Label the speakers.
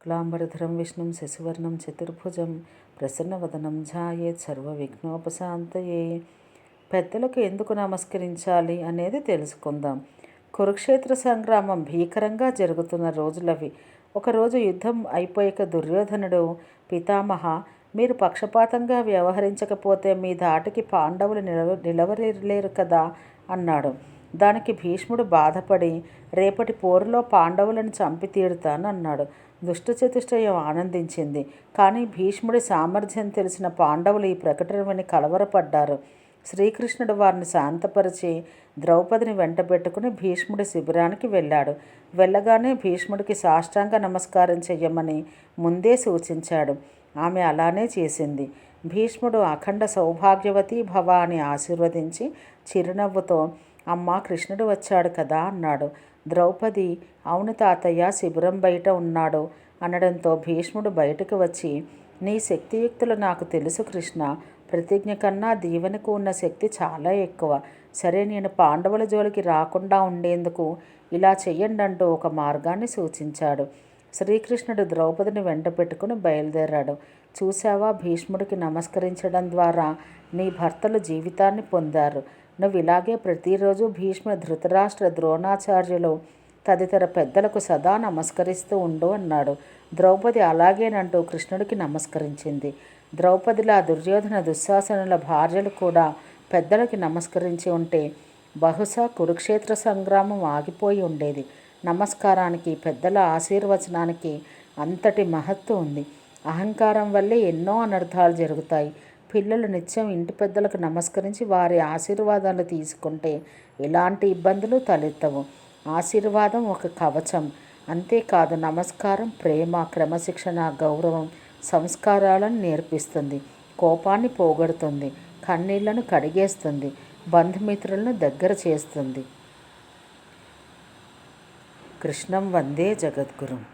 Speaker 1: క్లాంబరధరం విష్ణుం శశివర్ణం చతుర్భుజం ప్రసన్నవదనం ఝాయేత్ సర్వవిఘ్నోపశాంతయే. పెద్దలకు ఎందుకు నమస్కరించాలి అనేది తెలుసుకుందాం. కురుక్షేత్ర సంగ్రామం భీకరంగా జరుగుతున్న రోజులవి. ఒకరోజు యుద్ధం అయిపోయాక దుర్యోధనుడు, పితామహ, మీరు పక్షపాతంగా వ్యవహరించకపోతే మీ ధాటికి పాండవులు నిలవలేరు కదా అన్నాడు. దానికి భీష్ముడు బాధపడి, రేపటి పోరులో పాండవులను చంపి తీరుతాను అన్నాడు. దుష్టచతుష్టయం ఆనందించింది. కానీ భీష్ముడి సామర్థ్యం తెలిసిన పాండవులు ఈ ప్రకటన విని కలవరపడ్డారు. శ్రీకృష్ణుడు వారిని శాంతపరిచి ద్రౌపదిని వెంటబెట్టుకుని భీష్ముడి శిబిరానికి వెళ్ళాడు. వెళ్ళగానే భీష్ముడికి సాష్టాంగ నమస్కారం చెయ్యమని ముందే సూచించాడు. ఆమె అలానే చేసింది. భీష్ముడు అఖండ సౌభాగ్యవతి భవ అని ఆశీర్వదించి చిరునవ్వుతో, అమ్మా, కృష్ణుడు వచ్చాడు కదా అన్నాడు. ద్రౌపది, అవును తాతయ్య, శిబిరం బయట ఉన్నాడు అనడంతో భీష్ముడు బయటకు వచ్చి, నీ శక్తియుక్తులు నాకు తెలుసు కృష్ణ. ప్రతిజ్ఞ కన్నా దీవెనకు ఉన్న శక్తి చాలా ఎక్కువ. సరే, నేను పాండవుల జోలికి రాకుండా ఉండేందుకు ఇలా చెయ్యండి అంటూ ఒక మార్గాన్ని సూచించాడు. శ్రీకృష్ణుడు ద్రౌపదిని వెంట పెట్టుకుని బయలుదేరాడు. చూశావా, భీష్ముడికి నమస్కరించడం ద్వారా నీ భర్తలు జీవితాన్ని పొందారు. నువ్వు ఇలాగే ప్రతిరోజు భీష్మ, ధృతరాష్ట్ర, ద్రోణాచార్యులు తదితర పెద్దలకు సదా నమస్కరిస్తూ ఉండు అన్నాడు. ద్రౌపది అలాగేనంటూ కృష్ణుడికి నమస్కరించింది. ద్రౌపదిలా దుర్యోధన, దుశ్శాసనుల భార్యలు కూడా పెద్దలకి నమస్కరించి ఉంటే బహుశా కురుక్షేత్ర సంగ్రామం ఆగిపోయి ఉండేది. నమస్కారానికి, పెద్దల ఆశీర్వచనానికి అంతటి మహత్తు ఉంది. అహంకారం వల్లే ఎన్నో అనర్థాలు జరుగుతాయి. పిల్లలు నిత్యం ఇంటి పెద్దలకు నమస్కరించి వారి ఆశీర్వాదాలు తీసుకుంటే ఎలాంటి ఇబ్బందులు తలెత్తవు. ఆశీర్వాదం ఒక కవచం. అంతేకాదు, నమస్కారం ప్రేమ, క్రమశిక్షణ, గౌరవం, సంస్కారాలను నేర్పిస్తుంది. కోపాన్ని పోగొడుతుంది. కన్నీళ్లను కడిగేస్తుంది. బంధుమిత్రులను దగ్గర చేస్తుంది. కృష్ణం వందే జగద్గురుం.